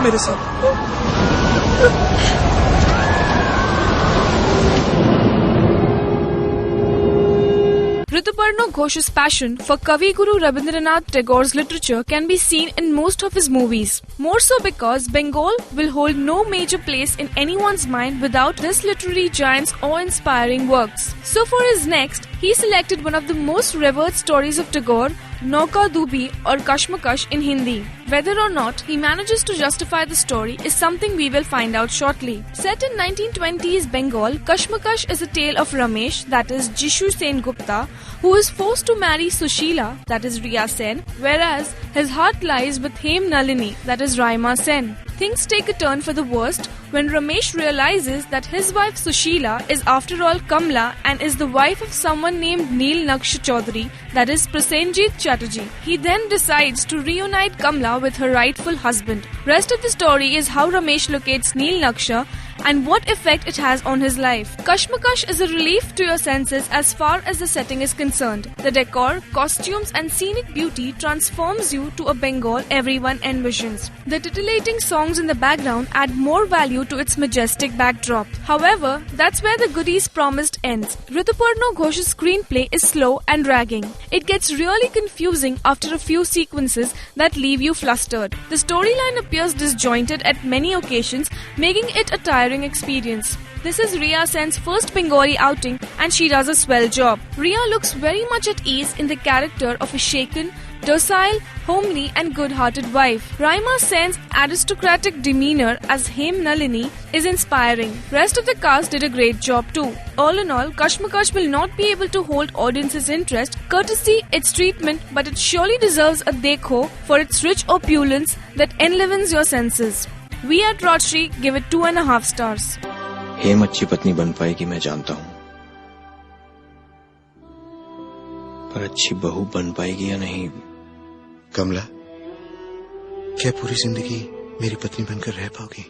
मेरे साथ। Rituparno Ghosh's passion for Kavi Guru Rabindranath Tagore's literature can be seen in most of his movies. More so because Bengal will hold no major place in anyone's mind without this literary giant's awe-inspiring works. So for his next, he selected one of the most revered stories of Tagore, Nauka Dubi or Kashmakash in Hindi. Whether or not he manages to justify the story is something we will find out shortly. Set in 1920s Bengal, Kashmakash is a tale of Ramesh, that is Jishu Sen Gupta, who is forced to marry Sushila, that is Riya Sen, whereas his heart lies with Hem Nalini, that is Raima Sen. Things take a turn for the worst when Ramesh realizes that his wife Sushila is after all Kamla and is the wife of someone named Neel Naksha Chaudhary, that is Prasenjit Chatterjee. He then decides to reunite Kamla with her rightful husband. Rest of the story is how Ramesh locates Neel Naksha and what effect it has on his life. Kashmakash is a relief to your senses as far as the setting is concerned. The decor, costumes and scenic beauty transforms you to a Bengal everyone envisions. The titillating songs in the background add more value to its majestic backdrop. However, that's where the goodies promised ends. Rituparno Ghosh's screenplay is slow and dragging. It gets really confusing after a few sequences that leave you flustered. The storyline appears disjointed at many occasions, making it a tiring experience. This is Riya Sen's first Bengali outing and she does a swell job. Riya looks very much at ease in the character of a shaken, docile, homely and good-hearted wife. Raima Sen's aristocratic demeanor as Hem Nalini is inspiring. Rest of the cast did a great job too. All in all, Kashmakash will not be able to hold audience's interest courtesy its treatment, but it surely deserves a dekho for its rich opulence that enlivens your senses. We at Rajshri give it 2.5 stars. हेम अच्छी पत्नी बन पाएगी मैं जानता हूँ, पर अच्छी बहू बन पाएगी या नहीं। कमला, क्या पूरी जिंदगी मेरी पत्नी बनकर रह पाओगी?